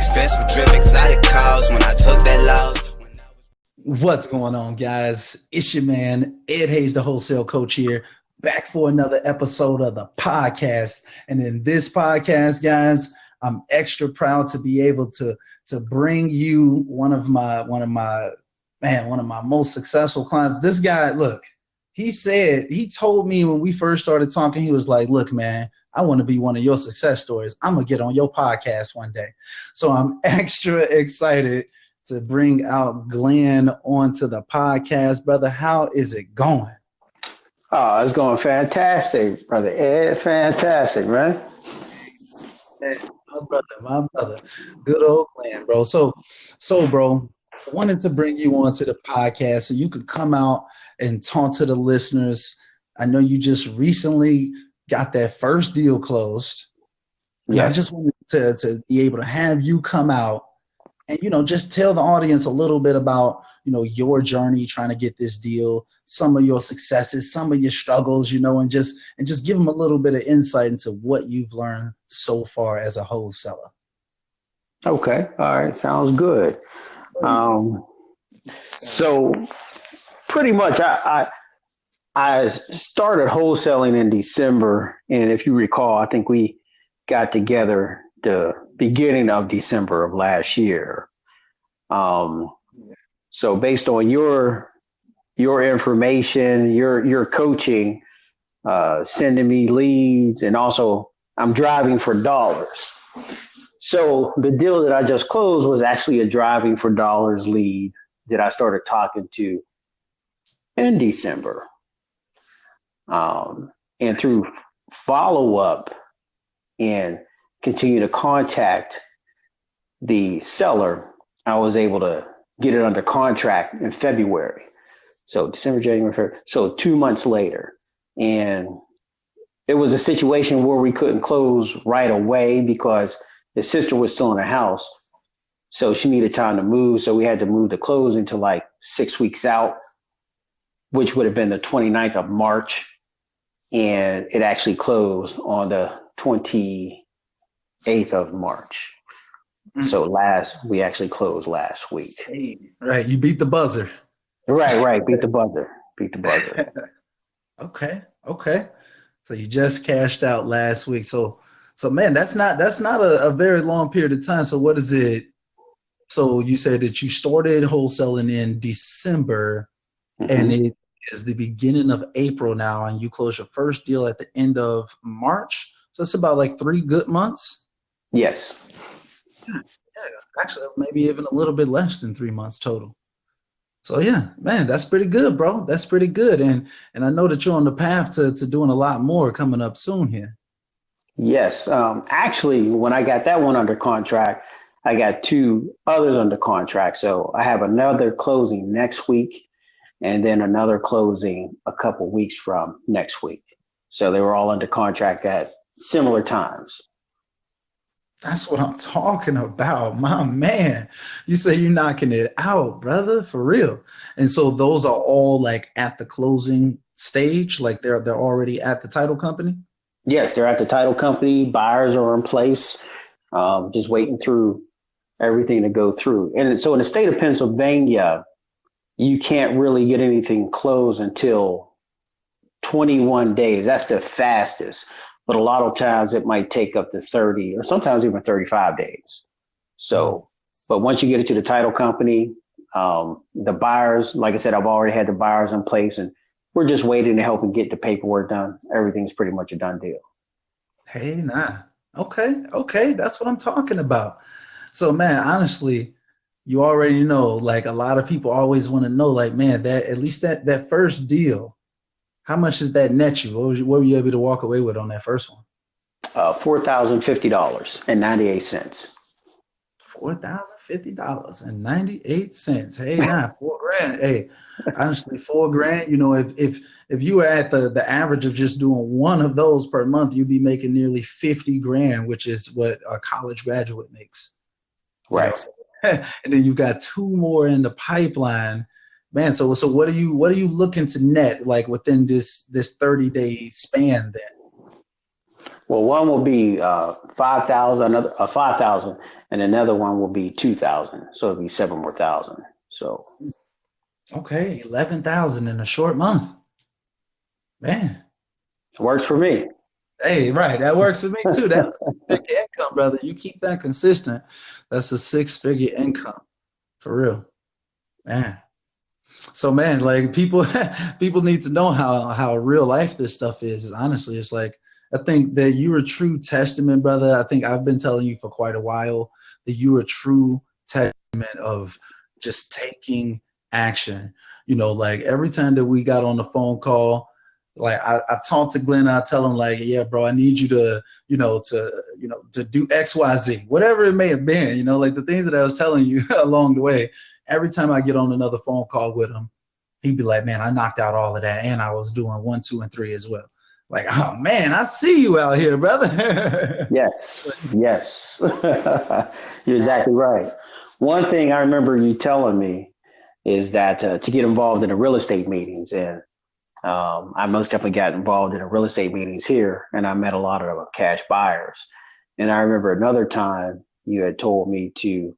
Expensive drip, exotic cars when I took that loss. What's going on, guys? It's your man, Ed Hayes, the wholesale coach here, back for another episode of the podcast. And in this podcast, guys, I'm extra proud to be able to bring you one of my most successful clients. This guy, look, he told me when we first started talking, he was like, look, man, I want to be one of your success stories. I'm going to get on your podcast one day. So I'm extra excited to bring out Glenn onto the podcast. Brother, how is it going? Oh, it's going fantastic, brother Ed. Fantastic, man. My brother. Good old Glenn, bro. So, bro, I wanted to bring you onto the podcast so you could come out and talk to the listeners. I know you just recently got that first deal closed. Yeah, I just wanted to be able to have you come out and, just tell the audience a little bit about, your journey trying to get this deal, some of your successes, some of your struggles, and just give them a little bit of insight into what you've learned so far as a wholesaler. Okay. All right. Sounds good. So pretty much I started wholesaling in December. And if you recall, I think we got together the beginning of December of last year. So based on your information, your coaching, sending me leads, and also I'm driving for dollars. So the deal that I just closed was actually a driving for dollars lead that I started talking to in December. And through follow-up and continue to contact the seller, I was able to get it under contract in February. So December, January, February. So 2 months later. And it was a situation where we couldn't close right away because the sister was still in the house. So she needed time to move. So we had to move the closing to like 6 weeks out, which would have been the 29th of March. And it actually closed on the 28th of March. Mm-hmm. So we actually closed last week. Hey, right. You beat the buzzer. Right. Beat the buzzer. Okay. So you just cashed out last week. So man, that's not a very long period of time. So what is it? So you said that you started wholesaling in December, mm-hmm. and it is the beginning of April now, and you closed your first deal at the end of March. So it's about like 3 good months. Yes. Yeah, actually, maybe even a little bit less than 3 months total. So yeah, man, that's pretty good, bro. That's pretty good. And I know that you're on the path to doing a lot more coming up soon here. Yes. Actually, when I got that one under contract, I got 2 others under contract. So I have another closing next week and then another closing a couple weeks from next week. So they were all under contract at similar times. That's what I'm talking about, my man. You say you're knocking it out, brother, for real. And so those are all like at the closing stage, like they're already at the title company? Yes, they're at the title company. Buyers are in place, just waiting through everything to go through. And so in the state of Pennsylvania, you can't really get anything closed until 21 days. That's the fastest. But a lot of times it might take up to 30 or sometimes even 35 days. So, but once you get it to the title company, the buyers, like I said, I've already had the buyers in place and we're just waiting to help and get the paperwork done. Everything's pretty much a done deal. Hey, nah. Okay. That's what I'm talking about. So, man, honestly, you already know, like a lot of people always want to know, like, man, that at least that first deal, how much does that net you? What were you able to walk away with on that first one? $4,050.98. $4,050.98. Hey, nah, $4,000. Hey, honestly, $4,000. If you were at the average of just doing one of those per month, you'd be making nearly $50,000, which is what a college graduate makes. Right. And then you got 2 more in the pipeline. Man, so what are you looking to net like within this 30-day span then? Well, one will be 5,000, another 5,000, and another one will be 2,000. So it'll be 7 more thousand. So Okay, 11,000 in a short month. Man. it works for me. Hey, right. That works for me too. That's a six-figure income, brother. You keep that consistent. That's a six-figure income. For real. Man. So man, like people people need to know how real life this stuff is. Honestly, it's like I think that you're a true testament, brother. I think I've been telling you for quite a while that you're a true testament of just taking action. You know, like every time that we got on the phone call, like I talk to Glenn, I tell him like, yeah, bro, I need you to, to do X, Y, Z, whatever it may have been, like the things that I was telling you along the way. Every time I get on another phone call with him, he'd be like, man, I knocked out all of that. And I was doing 1, 2, and 3 as well. Like, oh man, I see you out here, brother. Yes. You're exactly right. One thing I remember you telling me is that to get involved in the real estate meetings, and I most definitely got involved in the real estate meetings here, and I met a lot of cash buyers. And I remember another time you had told me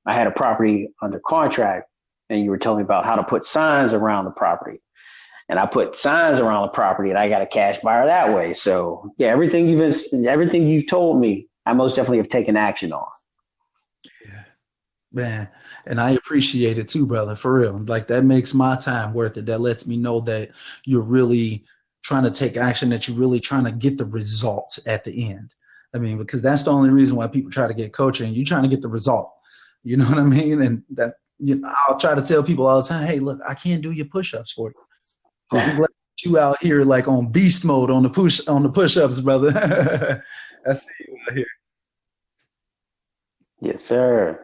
I had a property under contract, and you were telling me about how to put signs around the property. And I put signs around the property, and I got a cash buyer that way. So yeah, everything you've told me, I most definitely have taken action on. Yeah, man. And I appreciate it too, brother, for real. Like that makes my time worth it. That lets me know that you're really trying to take action, that you're really trying to get the results at the end. I mean, because that's the only reason why people try to get coaching. You're trying to get the result. You know what I mean? And that, I'll try to tell people all the time, hey, look, I can't do your push-ups for you. I'm glad you out here like on beast mode on the push-ups, brother. I see you out here. Yes, sir.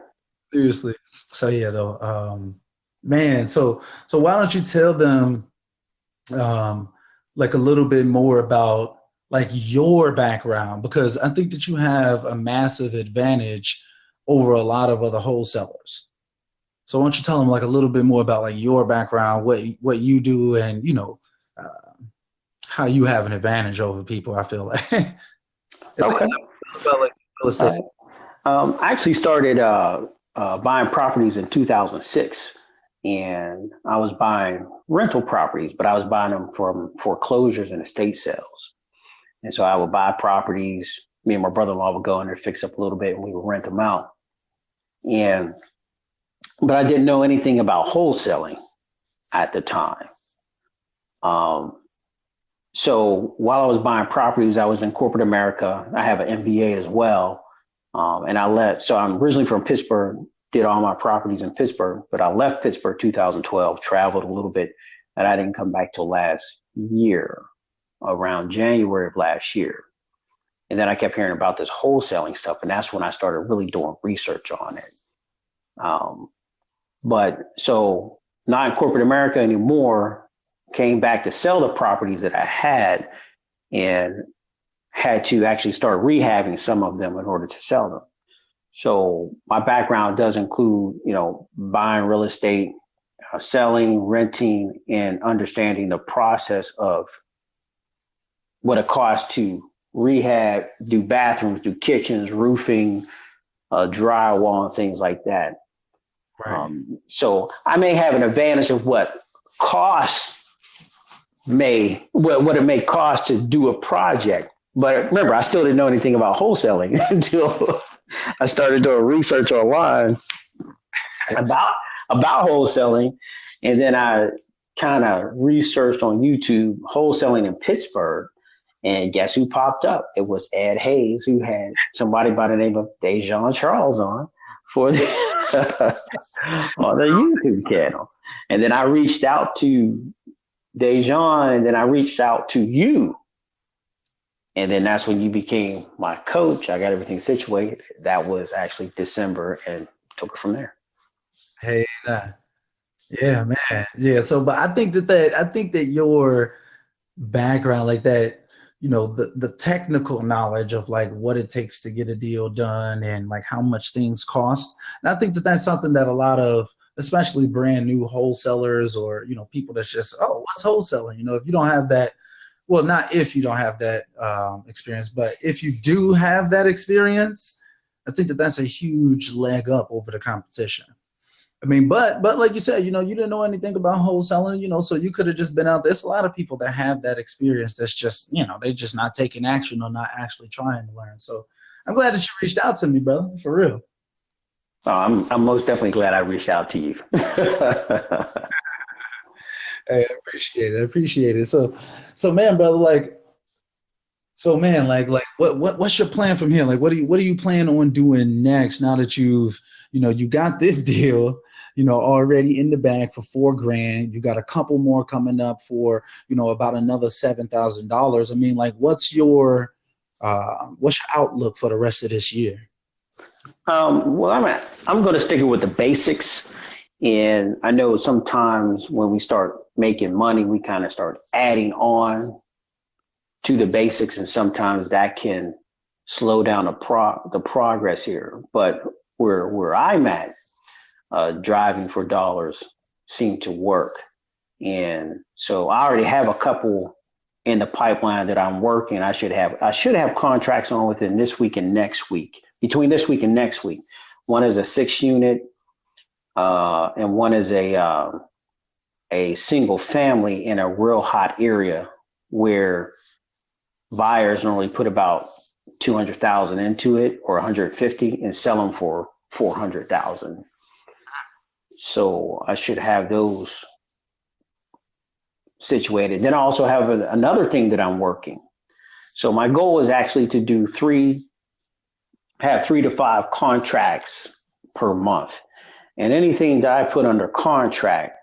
Seriously. So yeah, though, man. So why don't you tell them, like a little bit more about like your background, because I think that you have a massive advantage over a lot of other wholesalers. So why don't you tell them like a little bit more about like your background, what you do, and uh, how you have an advantage over people. I feel like. Okay. About like real estate. I actually started buying properties in 2006, and I was buying rental properties, but I was buying them from foreclosures and estate sales. And so I would buy properties. Me and my brother-in-law would go in there, fix up a little bit, and we would rent them out. But I didn't know anything about wholesaling at the time. So while I was buying properties, I was in corporate America. I have an MBA as well. And I left. So I'm originally from Pittsburgh, did all my properties in Pittsburgh, but I left Pittsburgh 2012, traveled a little bit, and I didn't come back till last year, around January of last year. And then I kept hearing about this wholesaling stuff, and that's when I started really doing research on it. But so not in corporate America anymore, came back to sell the properties that I had, and had to actually start rehabbing some of them in order to sell them. So my background does include, buying real estate, selling, renting, and understanding the process of what it costs to rehab, do bathrooms, do kitchens, roofing, drywall, and things like that. Right. So I may have an advantage of what it may cost to do a project. But remember, I still didn't know anything about wholesaling until I started doing research online about wholesaling. And then I kind of researched on YouTube wholesaling in Pittsburgh. And guess who popped up? It was Ed Hayes, who had somebody by the name of Dejan Charles on for the on the YouTube channel. And then I reached out to Dejan, and then I reached out to you. And then that's when you became my coach. I got everything situated. That was actually December, and took it from there. Hey, yeah, man. Yeah. So, but I think that your background, like that, the technical knowledge of like what it takes to get a deal done and like how much things cost. And I think that that's something that a lot of, especially brand new wholesalers or, people that's just, oh, what's wholesaling? If you don't have that, well, not if you don't have that experience, but if you do have that experience, I think that that's a huge leg up over the competition. I mean, but like you said, you didn't know anything about wholesaling, so you could have just been out there. There's a lot of people that have that experience that's just, they just not taking action or not actually trying to learn. So I'm glad that you reached out to me, brother, for real. I'm most definitely glad I reached out to you. Hey, I appreciate it. So man, brother, what's your plan from here? Like, what do you plan on doing next now that you got this deal, already in the bag for $4,000. You got a couple more coming up for, about another $7,000. I mean, like, what's your outlook for the rest of this year? Well, I'm going to stick it with the basics. And I know sometimes when we start making money, we kind of start adding on to the basics, and sometimes that can slow down the progress here. But where I'm at, driving for dollars seem to work. And so I already have a couple in the pipeline that I'm working. I should have contracts on within this week and next week, between this week and next week. One is a 6-unit, and one is a single family in a real hot area where buyers normally put about 200,000 into it, or 150, and sell them for 400,000. So I should have those situated. Then I also have another thing that I'm working. So my goal is actually to have 3 to 5 contracts per month. And anything that I put under contract,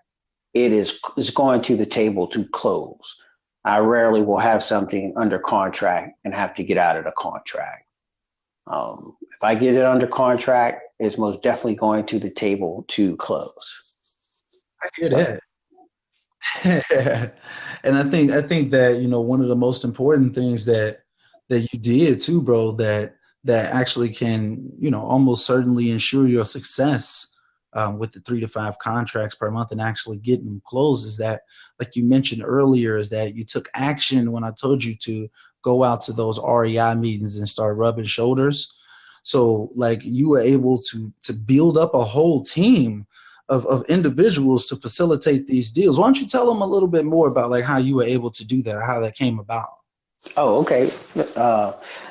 it is going to the table to close. I rarely will have something under contract and have to get out of the contract. If I get it under contract, it's most definitely going to the table to close. I hear that. And I think that, one of the most important things that you did too, bro, that actually can, almost certainly ensure your success with the 3 to 5 contracts per month and actually getting them closed is that, like you mentioned earlier, is that you took action when I told you to go out to those REI meetings and start rubbing shoulders. So like you were able to build up a whole team of individuals to facilitate these deals. Why don't you tell them a little bit more about like how you were able to do that or how that came about? Oh, okay.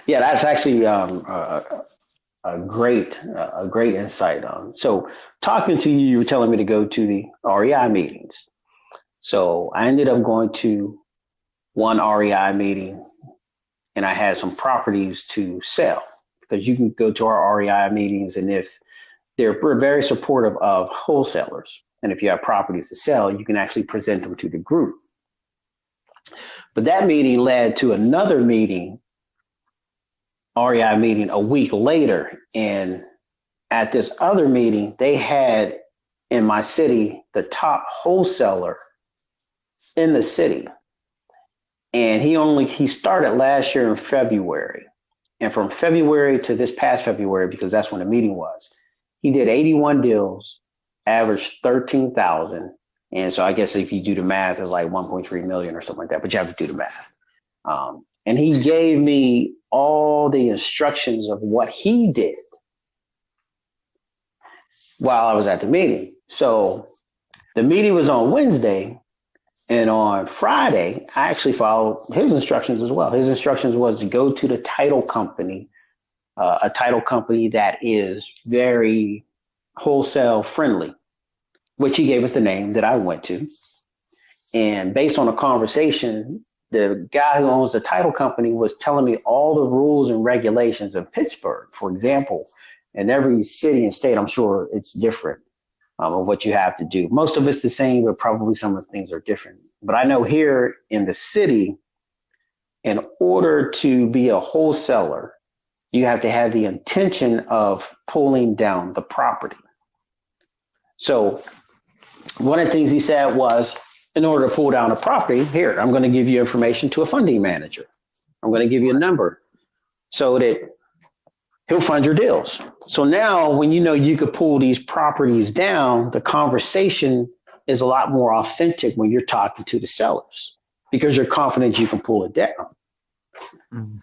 Yeah, that's actually a great insight. So talking to you, you were telling me to go to the REI meetings. So I ended up going to one REI meeting, and I had some properties to sell, because you can go to our REI meetings, and if we're very supportive of wholesalers, and if you have properties to sell, you can actually present them to the group. But that meeting led to another meeting, REI meeting, a week later. And at this other meeting, they had in my city the top wholesaler in the city. And he started last year in February. And from February to this past February, because that's when the meeting was, he did 81 deals, averaged 13,000. And so I guess if you do the math, it's like 1.3 million or something like that, but you have to do the math. And he gave me all the instructions of what he did while I was at the meeting. So the meeting was on Wednesday, and on Friday, I actually followed his instructions as well. His instructions was to go to the title company, a title company that is very wholesale friendly, which he gave us the name that I went to. And based on a conversation, the guy who owns the title company was telling me all the rules and regulations of Pittsburgh. For example, in every city and state, I'm sure it's different of what you have to do. Most of it's the same, but probably some of the things are different. But I know here in the city, in order to be a wholesaler, you have to have the intention of pulling down the property. So one of the things he said was, in order to pull down a property, here, I'm going to give you information to a funding manager. I'm going to give you a number so that he'll fund your deals. So now when you could pull these properties down, the conversation is a lot more authentic when you're talking to the sellers. because you're confident you can pull it down. Mm-hmm.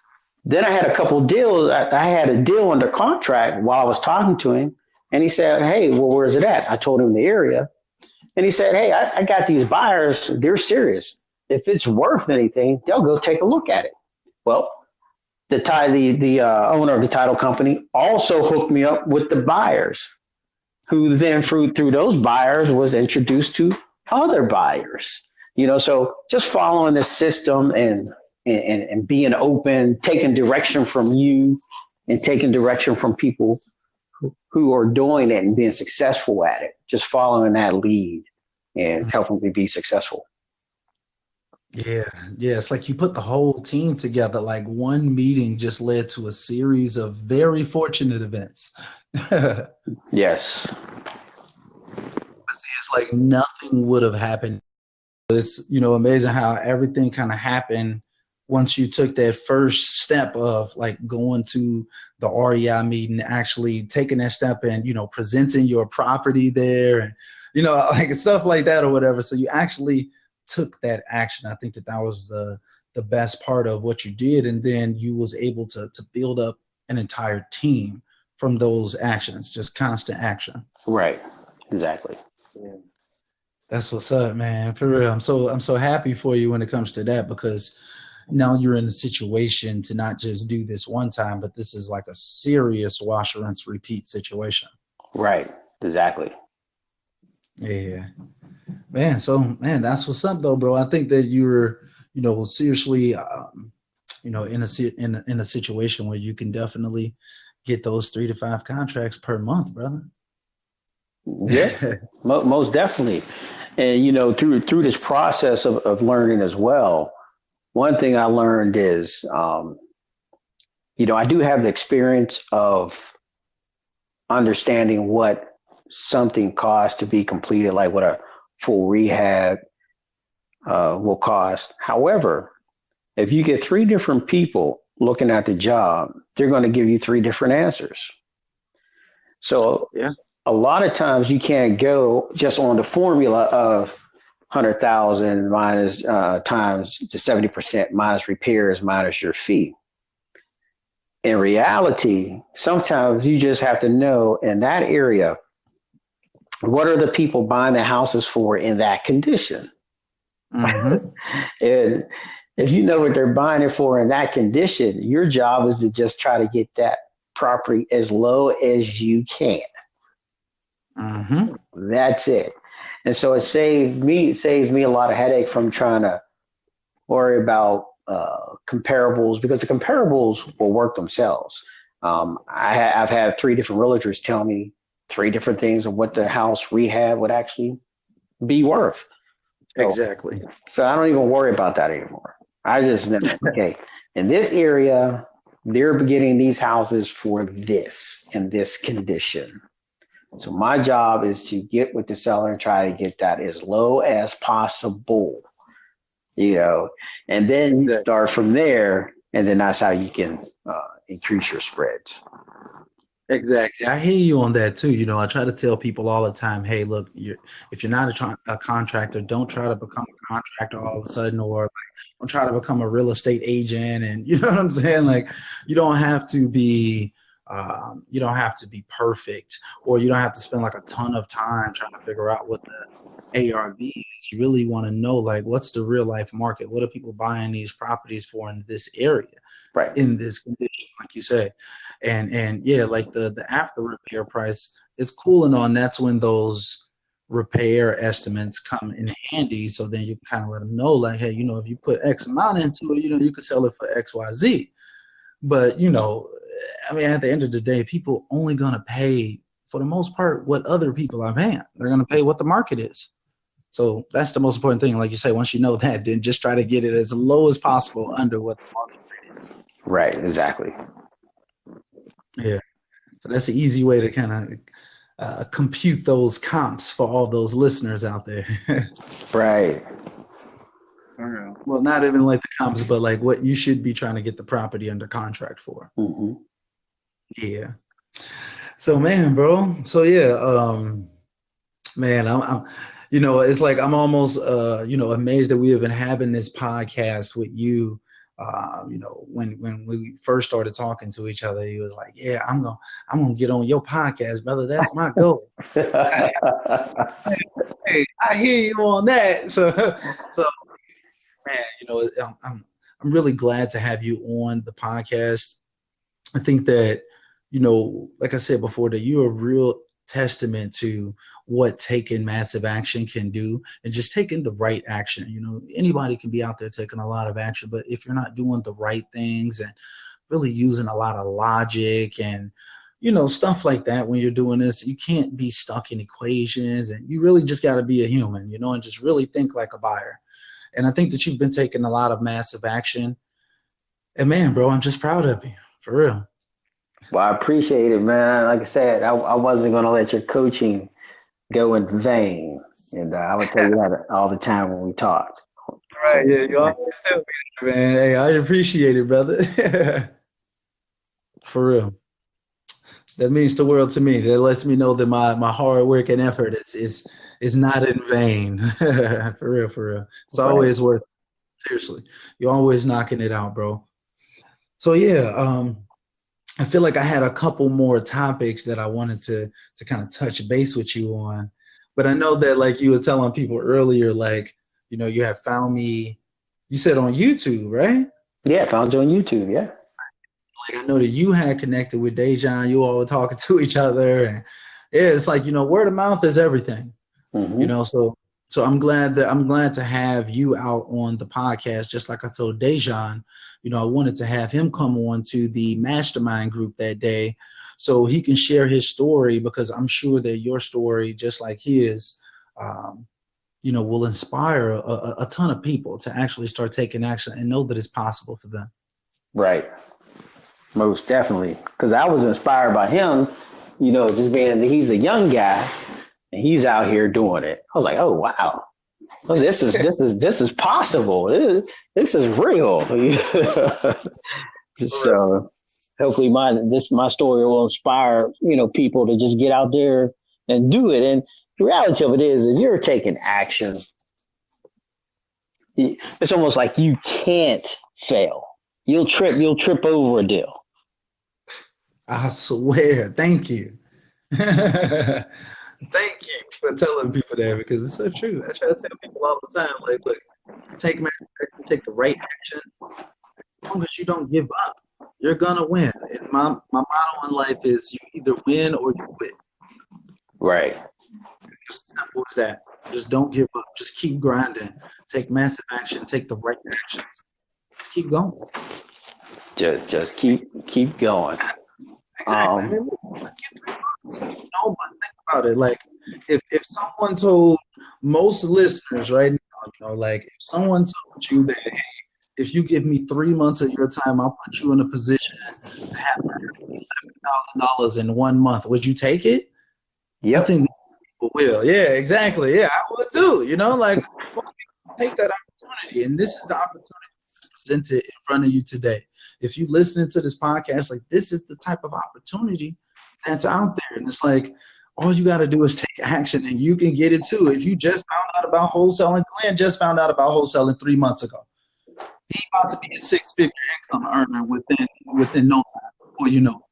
Then I had a couple of deals. I had a deal under contract while I was talking to him, and he said, "Hey, well, where's it at?" I told him the area, and he said, "Hey, I got these buyers. They're serious. If it's worth anything, they'll go take a look at it." Well, the owner of the title company also hooked me up with the buyers, who then through those buyers was introduced to other buyers. So just following the system and being open, taking direction from you and taking direction from people who are doing it and being successful at it, just following that lead and helping me be successful. Yeah. It's like you put the whole team together. Like one meeting just led to a series of very fortunate events. Yes. It's like nothing would have happened. It's, amazing how everything kind of happened once you took that first step of like going to the REI meeting, actually taking that step and, presenting your property there and, like stuff like that or whatever. So you actually took that action. I think that was the best part of what you did. And then you was able to build up an entire team from those actions, just constant action. Right. Exactly. Yeah. That's what's up, man. For real. I'm so happy for you when it comes to that, because now you're in a situation to not just do this one time, but this is like a serious wash, rinse, repeat situation. Right. Exactly. Yeah. Man, that's what's up though, bro. I think that you're, seriously, in a situation where you can definitely get those 3 to 5 contracts per month, brother. Yeah, most definitely. And, through this process of learning as well, one thing I learned is, I do have the experience of understanding what something costs to be completed, like what a full rehab will cost. However, if you get 3 different people looking at the job, they're going to give you 3 different answers. So yeah, a lot of times you can't go just on the formula of 100,000 minus times the 70% minus repairs minus your fee. In reality, sometimes you just have to know in that area, what are the people buying the houses for in that condition? Mm-hmm. And if you know what they're buying it for in that condition, your job is to just try to get that property as low as you can. Mm-hmm. That's it. And so it saves me a lot of headache from trying to worry about comparables, because the comparables will work themselves. I've had 3 different realtors tell me 3 different things of what the house rehab would actually be worth. So, exactly. So I don't even worry about that anymore. I just know, okay, in this area, they're getting these houses for this in this condition. So my job is to get with the seller and try to get that as low as possible, and then you start from there, and then that's how you can increase your spreads. Exactly. I hear you on that too. I try to tell people all the time, hey, look, if you're not a contractor, don't try to become a contractor all of a sudden, or don't try to become a real estate agent. And you know what I'm saying? Like, you don't have to be perfect, or you don't have to spend like a ton of time trying to figure out what the ARV is. You really want to know, like, what's the real life market? What are people buying these properties for in this area? Right. In this condition, like you say. And yeah, like the after repair price is cool and on. That's when those repair estimates come in handy. So then you kind of let them know, like, hey, if you put X amount into it, you could sell it for XYZ. But at the end of the day, people only gonna pay, for the most part, what other people are paying. They're gonna pay what the market is. So that's the most important thing. Like you say, once you know that, then just try to get it as low as possible under what the market rate is. Right, exactly. Yeah. So that's an easy way to kind of compute those comps for all those listeners out there. Right. Well, not even like the comps, but like what you should be trying to get the property under contract for. Mm-hmm. Yeah. So, man, bro. So, yeah, man, I'm it's like I'm almost amazed that we have been having this podcast with you. When we first started talking to each other, he was like, "Yeah, I'm gonna get on your podcast, brother. That's my goal." Hey, I hear you on that. So man, I'm really glad to have you on the podcast. I think that, like I said before, that you're a real testament to what taking massive action can do and just taking the right action. Anybody can be out there taking a lot of action, but if you're not doing the right things and really using a lot of logic and, stuff like that when you're doing this, you can't be stuck in equations, and you really just got to be a human, and just really think like a buyer. And I think that you've been taking a lot of massive action. And man, bro, I'm just proud of you, for real. Well, I appreciate it, man. Like I said, I wasn't going to let your coaching go in vain. And I would tell you that all the time when we talked. Right, yeah, you always tell me that, man. Hey, I appreciate it, brother. For real. That means the world to me. That lets me know that my hard work and effort is not in vain. For real, for real. It's always worth it. Seriously. You're always knocking it out, bro. So yeah, I feel like I had a couple more topics that I wanted to kind of touch base with you on. But I know that, like you were telling people earlier, like, you have found me, you said on YouTube, right? Yeah, found you on YouTube, yeah. Like, I know that you had connected with Dejan. You all were talking to each other, and yeah, it's like, word of mouth is everything. Mm-hmm. So I'm glad to have you out on the podcast. Just like I told Dejan, I wanted to have him come on to the mastermind group that day so he can share his story, because I'm sure that your story, just like his, will inspire a ton of people to actually start taking action and know that it's possible for them. Right. Most definitely. Because I was inspired by him, just being that he's a young guy and he's out here doing it. I was like, oh, wow. Well, this is possible. This is real. So hopefully my story will inspire, people to just get out there and do it. And the reality of it is, if you're taking action, it's almost like you can't fail. You'll trip over a deal. I swear. Thank you. Thank you for telling people that, because it's so true. I try to tell people all the time, like, look, take the right action. As long as you don't give up, you're gonna win. And my motto in life is, you either win or you quit. Right. Just simple as that. Just don't give up. Just keep grinding. Take massive action. Take the right actions. Just keep going. Just keep going. Exactly. But think about it. Like, if someone told most listeners right now, like, if someone told you that, hey, if you give me 3 months of your time, I'll put you in a position to have $7,000 in 1 month, would you take it? Yep. I think people will. Yeah, exactly. Yeah, I would too. Like, most people take that opportunity, and this is the opportunity that's presented in front of you today. If you listening to this podcast, like, this is the type of opportunity that's out there, and it's like, all you got to do is take action, and you can get it too. If you just found out about wholesaling, Glenn just found out about wholesaling 3 months ago. He's about to be a 6-figure income earner within no time. Well,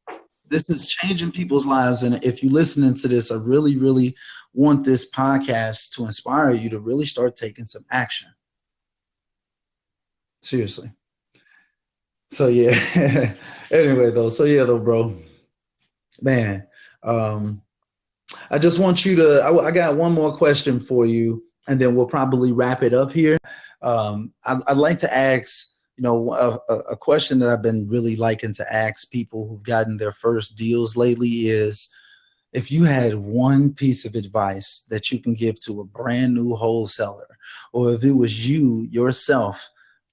this is changing people's lives, and if you're listening to this, I really, really want this podcast to inspire you to really start taking some action. Seriously. So yeah. Anyway, though, bro, man. I just want you to. I got one more question for you, and then we'll probably wrap it up here. I'd like to ask, a question that I've been really liking to ask people who've gotten their first deals lately is, if you had one piece of advice that you can give to a brand new wholesaler, or if it was you yourself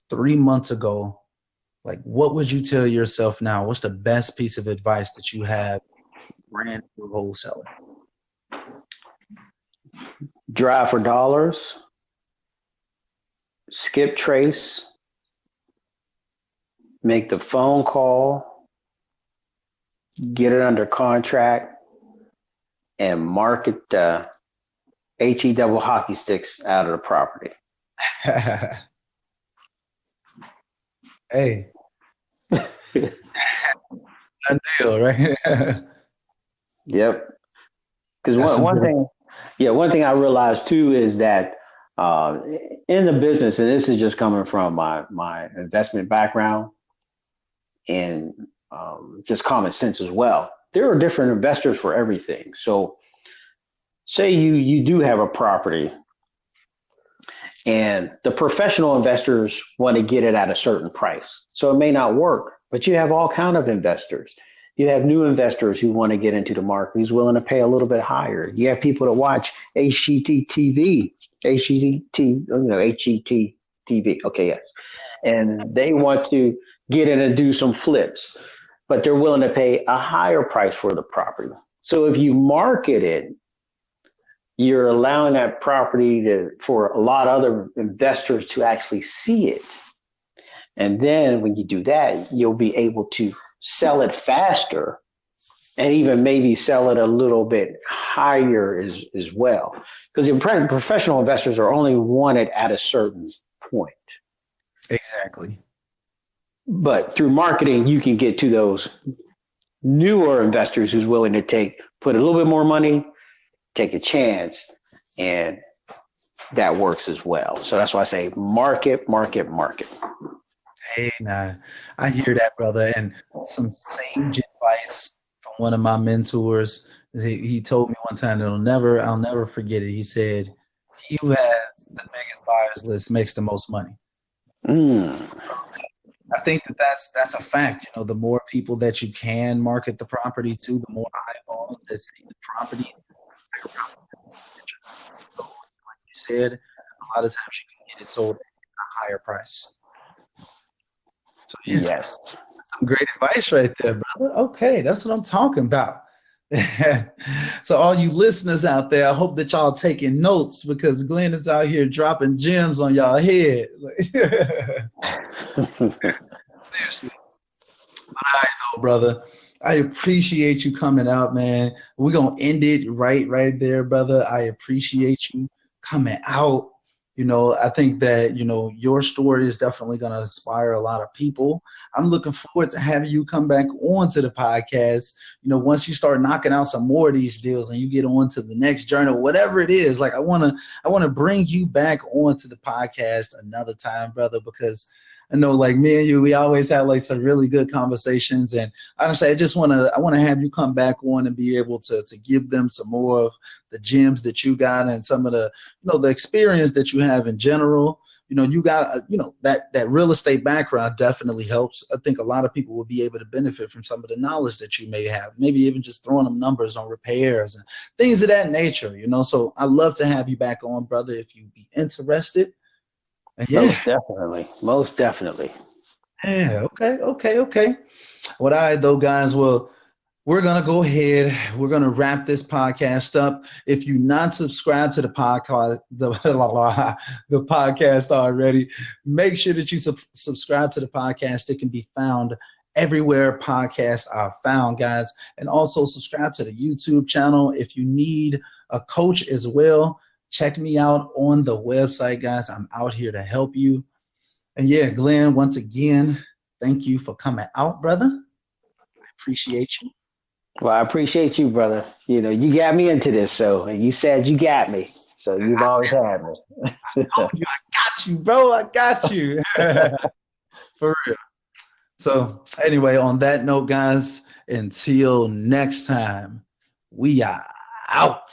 3 months ago, like, what would you tell yourself now? What's the best piece of advice that you have for a brand new wholesaler? Drive for dollars. Skip trace. Make the phone call. Get it under contract. And market the HE double hockey sticks out of the property. Hey, a deal, right? Yep. Because That's some one good. thing, one thing I realized too is that uh, in the business, and this is just coming from my investment background and just common sense as well. There are different investors for everything. So, say you do have a property, and the professional investors want to get it at a certain price, so it may not work. But you have all kind of investors. You have new investors who want to get into the market, who's willing to pay a little bit higher. You have people that watch HGTV, HGTV. Okay, yes, and they want to get in and do some flips, but they're willing to pay a higher price for the property. So if you market it, you're allowing that property for a lot of other investors to actually see it. And then when you do that, you'll be able to sell it faster and even maybe sell it a little bit higher as well. Because the professional investors are only wanted at a certain point. Exactly. But through marketing, you can get to those newer investors who's willing to put a little bit more money, take a chance, and that works as well. So that's why I say market. Hey, nah, I hear that, brother. And some sage advice from one of my mentors. He told me one time that I'll never forget it. He said, "He who has the biggest buyers list makes the most money." Mm. I think that's a fact. You know, the more people that you can market the property to, the more eyeballs that see the property. So, like you said, a lot of times you can get it sold at a higher price. So yeah, Yes. some great advice right there, brother. Okay, that's what I'm talking about. So all you listeners out there, I hope that y'all taking notes because Glenn is out here dropping gems on y'all head. Seriously. All right, though, brother. I appreciate you coming out, man. We're gonna end it right there, brother. I appreciate you coming out. You know, I think that, you know, your story is definitely gonna inspire a lot of people. I'm looking forward to having you come back onto the podcast. You know, once you start knocking out some more of these deals and you get on to the next journey, whatever it is, like I wanna bring you back onto the podcast another time, brother, because I know, like me and you, we always have like some really good conversations. And honestly, I want to have you come back on and be able to give them some more of the gems that you got and some of the, you know, the experience that you have in general. You know, you got, you know, that real estate background definitely helps. I think a lot of people will be able to benefit from some of the knowledge that you may have, maybe even just throwing them numbers on repairs and things of that nature, you know. So I love to have you back on, brother, if you'd be interested. And yeah. Most definitely. Yeah, okay. What I though, guys, well, we're gonna go ahead. We're gonna wrap this podcast up. If you're not subscribed to the podcast, the podcast already, make sure that you subscribe to the podcast. It can be found everywhere podcasts are found, guys. And also subscribe to the YouTube channel. If you need a coach as well, check me out on the website, guys. I'm out here to help you. And yeah, Glenn, once again, thank you for coming out, brother. I appreciate you. Well, I appreciate you, brother. You know, you got me into this, so and you said you got me, so you've always had me. I told you, I got you, bro. I got you. For real. So anyway, on that note, guys, until next time, we are out.